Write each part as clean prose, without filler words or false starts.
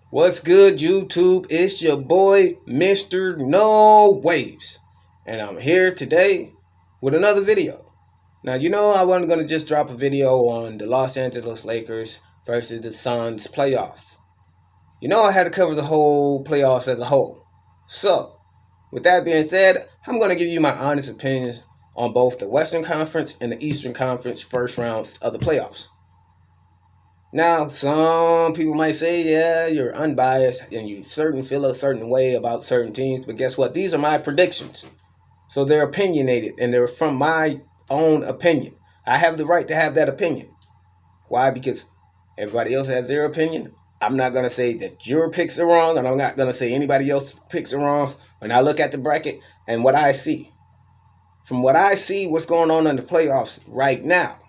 What's good, YouTube? It's your boy, Mr. No Waves. And I'm here today with another video. Now, I wasn't going to just drop a video on the Los Angeles Lakers versus the Suns playoffs. I had to cover the whole playoffs as a whole. So, with that being said, I'm going to give you my honest opinions on both the Western Conference and the Eastern Conference first rounds of the playoffs. Now, some people might say, yeah, you're unbiased and you feel a certain way about certain teams, but guess what? These are my predictions. So they're opinionated and they're from my own opinion. I have the right to have that opinion. Why? Because everybody else has their opinion. I'm not going to say that your picks are wrong, and I'm not going to say anybody else's picks are wrong. When I look at the bracket and what I see, from what I see, what's going on in the playoffs right now,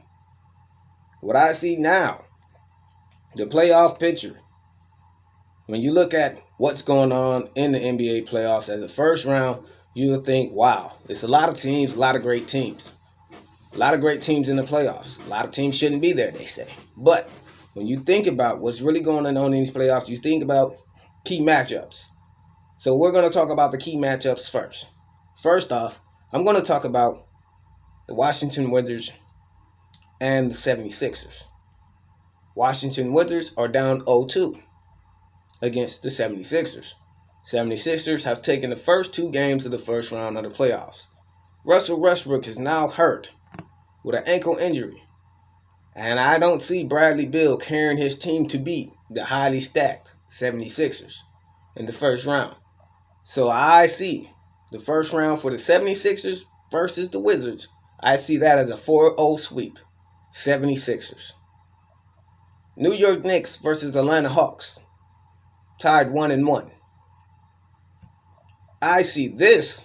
what I see now, the playoff picture, when you look at what's going on in the NBA playoffs as the first round, you'll think, wow, it's a lot of teams, a lot of great teams. A lot of great teams in the playoffs. A lot of teams shouldn't be there, they say. But when you think about what's really going on in these playoffs, you think about key matchups. So we're going to talk about the key matchups first. First off, I'm going to talk about the Washington Wizards and the 76ers. Washington Wizards are down 0-2 against the 76ers. 76ers have taken the first two games of the first round of the playoffs. Russell Westbrook is now hurt with an ankle injury. And I don't see Bradley Beal carrying his team to beat the highly stacked 76ers in the first round. So I see the first round for the 76ers versus the Wizards. I see that as a 4-0 sweep. 76ers. New York Knicks versus Atlanta Hawks. Tied 1-1. I see this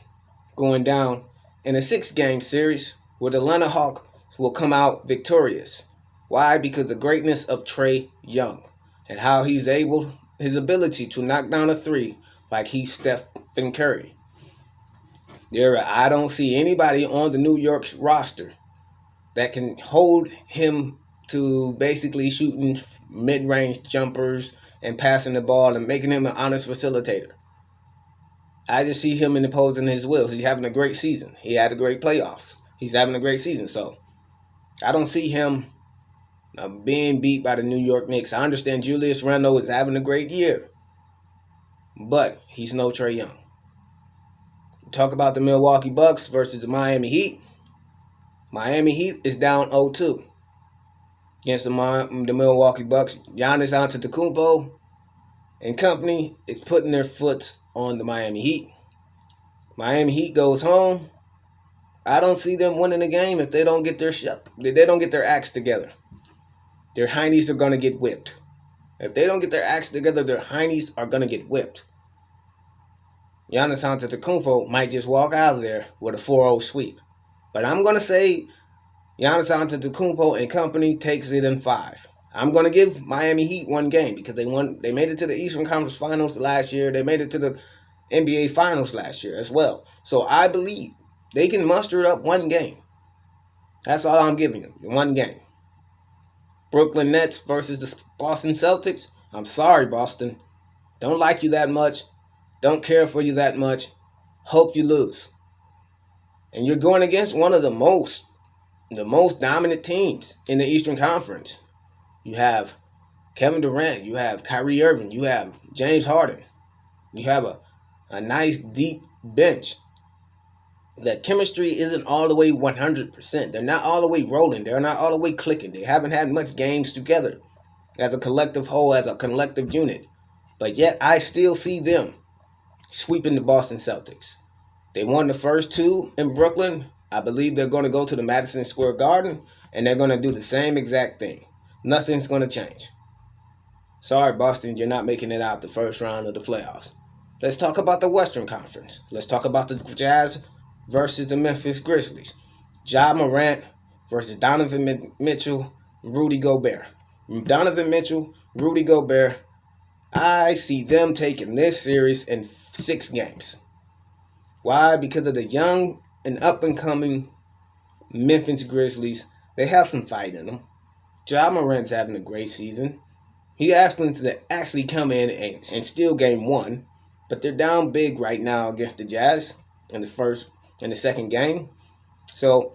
going down in a 6-game series where the Atlanta Hawks will come out victorious. Why? Because the greatness of Trae Young and how his ability to knock down a three like he's Stephen Curry. I don't see anybody on the New York's roster that can hold him to basically shooting mid-range jumpers and passing the ball and making him an honest facilitator. I just see him imposing his will. He's having a great season. He had a great playoffs. He's having a great season. So I don't see him being beat by the New York Knicks. I understand Julius Randle is having a great year, but he's no Trae Young. Talk about the Milwaukee Bucks versus the Miami Heat. Miami Heat is down 0-2 against the Milwaukee Bucks. Giannis Antetokounmpo and company is putting their foot on the Miami Heat. Miami Heat goes home. I don't see them winning the game if they don't get their acts together. Their heinies are going to get whipped. If they don't get their acts together, their heinies are going to get whipped. Giannis Antetokounmpo might just walk out of there with a 4-0 sweep. But I'm going to say Giannis Antetokounmpo and company takes it in 5. I'm going to give Miami Heat one game because they made it to the Eastern Conference Finals last year. They made it to the NBA Finals last year as well. So I believe they can muster up one game. That's all I'm giving them, one game. Brooklyn Nets versus the Boston Celtics. I'm sorry, Boston. Don't like you that much. Don't care for you that much. Hope you lose. And you're going against one of the most dominant teams in the Eastern Conference. You have Kevin Durant. You have Kyrie Irving. You have James Harden. You have a nice deep bench. That chemistry isn't all the way 100%. They're not all the way rolling. They're not all the way clicking. They haven't had much games together as a collective whole, as a collective unit. But yet I still see them sweeping the Boston Celtics. They won the first two in Brooklyn. I believe they're going to go to the Madison Square Garden and they're going to do the same exact thing. Nothing's going to change. Sorry, Boston, you're not making it out the first round of the playoffs. Let's talk about the Western Conference. Let's talk about the Jazz versus the Memphis Grizzlies. Ja Morant versus Donovan Mitchell, Rudy Gobert. Donovan Mitchell, Rudy Gobert. I see them taking this series in 6 games. Why? Because of the young and up-and-coming Memphis Grizzlies. They have some fight in them. Ja Morant's having a great season. He asked them to actually come in and steal game one, but they're down big right now against the Jazz in the second game. So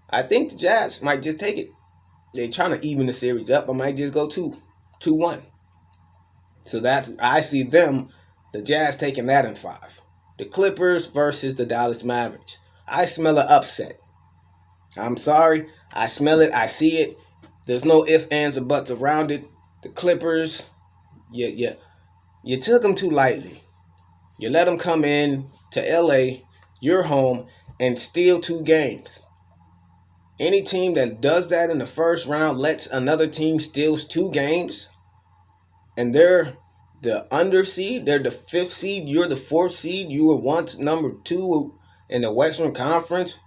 I think the Jazz might just take it. They're trying to even the series up. I might just go 2-1. So I see them, the Jazz taking that in 5. The Clippers versus the Dallas Mavericks. I smell an upset. I'm sorry. I smell it. I see it. There's no ifs, ands, or buts around it. The Clippers, you took them too lightly. You let them come in to LA, your home, and steal 2 games. Any team that does that in the first round lets another team steals 2 games, and they're the underseed, they're the 5th seed, you're the 4th seed, you were once number 2 in the Western Conference.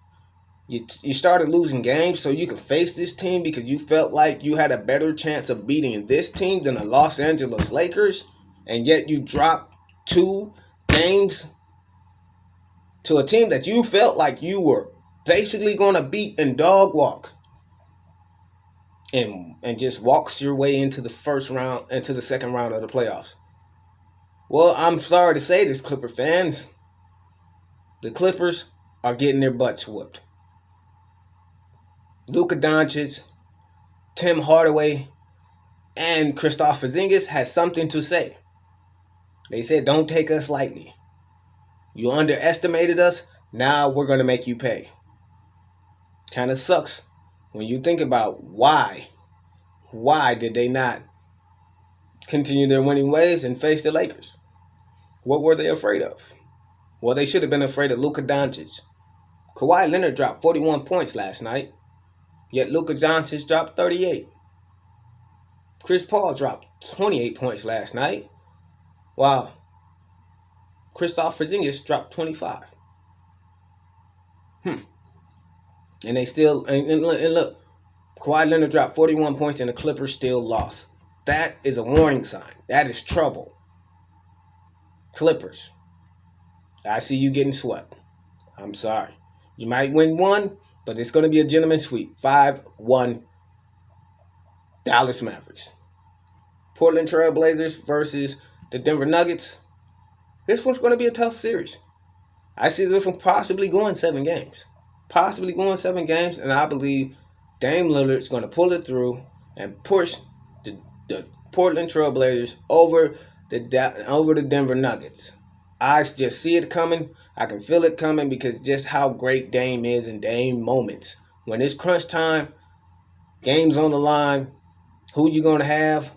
You started losing games so you could face this team because you felt like you had a better chance of beating this team than the Los Angeles Lakers, and yet you dropped 2 games to a team that you felt like you were basically going to beat and dog walk, and just walks your way into the second round of the playoffs. Well, I'm sorry to say this, Clipper fans. The Clippers are getting their butts whooped. Luka Doncic, Tim Hardaway, and Kristaps Porzingis has something to say. They said, don't take us lightly. You underestimated us, now we're going to make you pay. Kind of sucks when you think about why. Why did they not continue their winning ways and face the Lakers? What were they afraid of? Well, they should have been afraid of Luka Doncic. Kawhi Leonard dropped 41 points last night, yet Luka Doncic dropped 38. Chris Paul dropped 28 points last night, while Kristaps Porzingis dropped 25. And they still, and look, Kawhi Leonard dropped 41 points and the Clippers still lost. That is a warning sign. That is trouble. Clippers, I see you getting swept. I'm sorry. You might win 1, but it's going to be a gentleman's sweep. 5-1 Dallas Mavericks. Portland Trail Blazers versus the Denver Nuggets. This one's going to be a tough series. I see this one possibly going 7 games. And I believe Dame Lillard's going to pull it through and push the Portland Trail Blazers over the Denver Nuggets. I just see it coming. I can feel it coming because just how great Dame is in Dame moments. When it's crunch time, game's on the line, who you going to have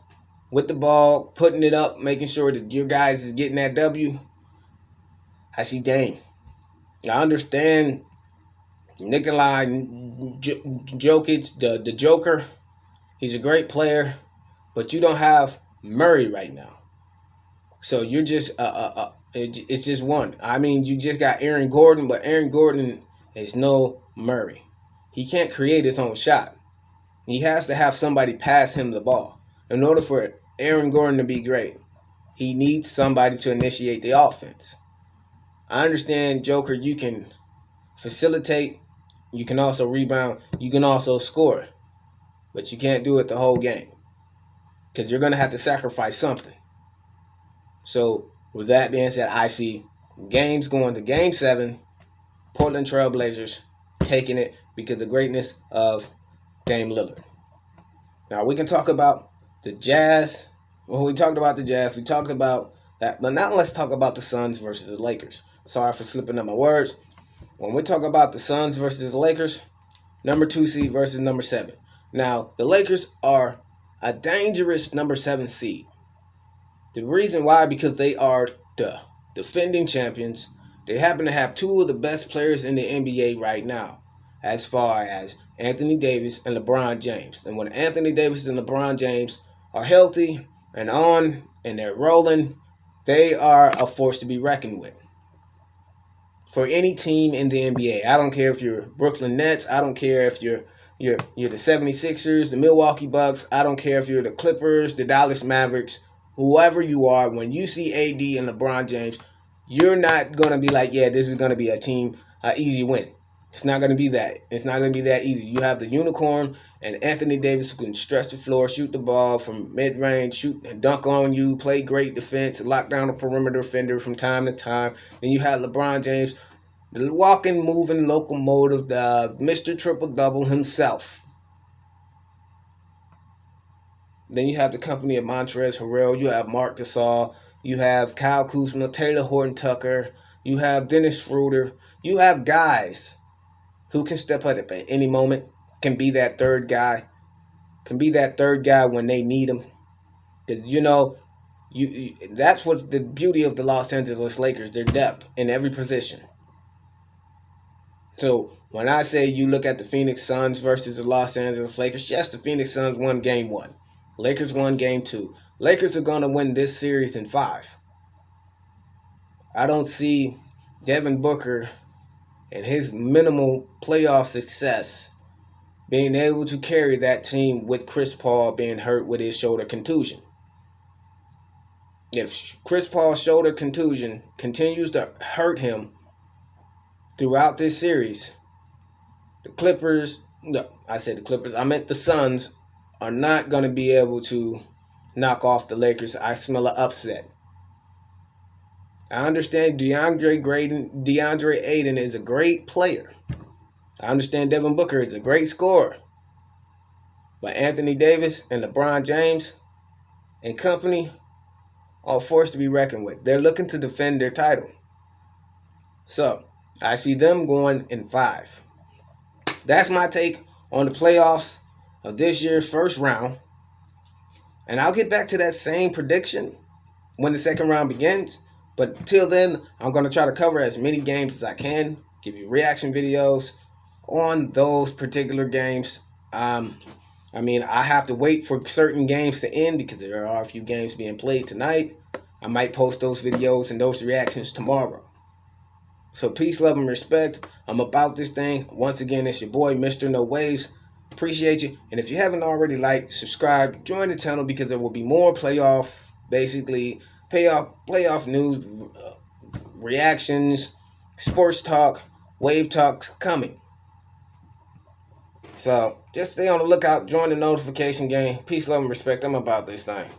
with the ball, putting it up, making sure that your guys is getting that W. I see Dame. I understand Nikolai Jokic, the Joker. He's a great player, but you don't have Murray right now. So you're just it's just one. I mean, you just got Aaron Gordon, but Aaron Gordon is no Murray. He can't create his own shot. He has to have somebody pass him the ball. In order for Aaron Gordon to be great, he needs somebody to initiate the offense. I understand, Joker, you can facilitate, you can also rebound, you can also score, but you can't do it the whole game because you're going to have to sacrifice something. So, with that being said, I see games going to Game 7, Portland Trail Blazers taking it because of the greatness of Dame Lillard. Now, we can talk about the Jazz. Well, we talked about the Jazz. We talked about that. But now let's talk about the Suns versus the Lakers. Sorry for slipping up my words. When we talk about the Suns versus the Lakers, number 2 seed versus number 7. Now, the Lakers are a dangerous number 7 seed. The reason why, because they are the defending champions. They happen to have 2 of the best players in the NBA right now, as far as Anthony Davis and LeBron James. And when Anthony Davis and LeBron James are healthy and on and they're rolling, they are a force to be reckoned with. For any team in the NBA, I don't care if you're Brooklyn Nets, I don't care if you're the 76ers, the Milwaukee Bucks, I don't care if you're the Clippers, the Dallas Mavericks, whoever you are, when you see AD and LeBron James, you're not going to be like, yeah, this is going to be a team, easy win. It's not going to be that. It's not going to be that easy. You have the unicorn and Anthony Davis who can stretch the floor, shoot the ball from mid range, shoot and dunk on you, play great defense, lock down a perimeter defender from time to time. Then you have LeBron James, the walking, moving locomotive, the Mr. Triple Double himself. Then you have the company of Montrezl Harrell. You have Marc Gasol. You have Kyle Kuzma, Taylor Horton Tucker. You have Dennis Schroeder. You have guys who can step up at any moment, can be that third guy, when they need him. Because, that's what's the beauty of the Los Angeles Lakers, their depth in every position. So when I say you look at the Phoenix Suns versus the Los Angeles Lakers, yes, the Phoenix Suns won game 1. Lakers won game 2. Lakers are going to win this series in 5. I don't see Devin Booker and his minimal playoff success being able to carry that team with Chris Paul being hurt with his shoulder contusion. If Chris Paul's shoulder contusion continues to hurt him throughout this series, I meant the Suns are not going to be able to knock off the Lakers. I smell an upset. I understand DeAndre Ayton is a great player. I understand Devin Booker is a great scorer. But Anthony Davis and LeBron James and company are forced to be reckoned with. They're looking to defend their title. So, I see them going in 5. That's my take on the playoffs of this year's first round. And I'll get back to that same prediction when the second round begins. But till then, I'm going to try to cover as many games as I can, give you reaction videos on those particular games. I have to wait for certain games to end because there are a few games being played tonight. I might post those videos and those reactions tomorrow. So peace, love, and respect. I'm about this thing. Once again, it's your boy, Mr. No Waves. Appreciate you. And if you haven't already liked, subscribe, join the channel because there will be more playoff news, reactions, sports talk, wave talks coming. So just stay on the lookout. Join the notification game. Peace, love, and respect. I'm about this thing.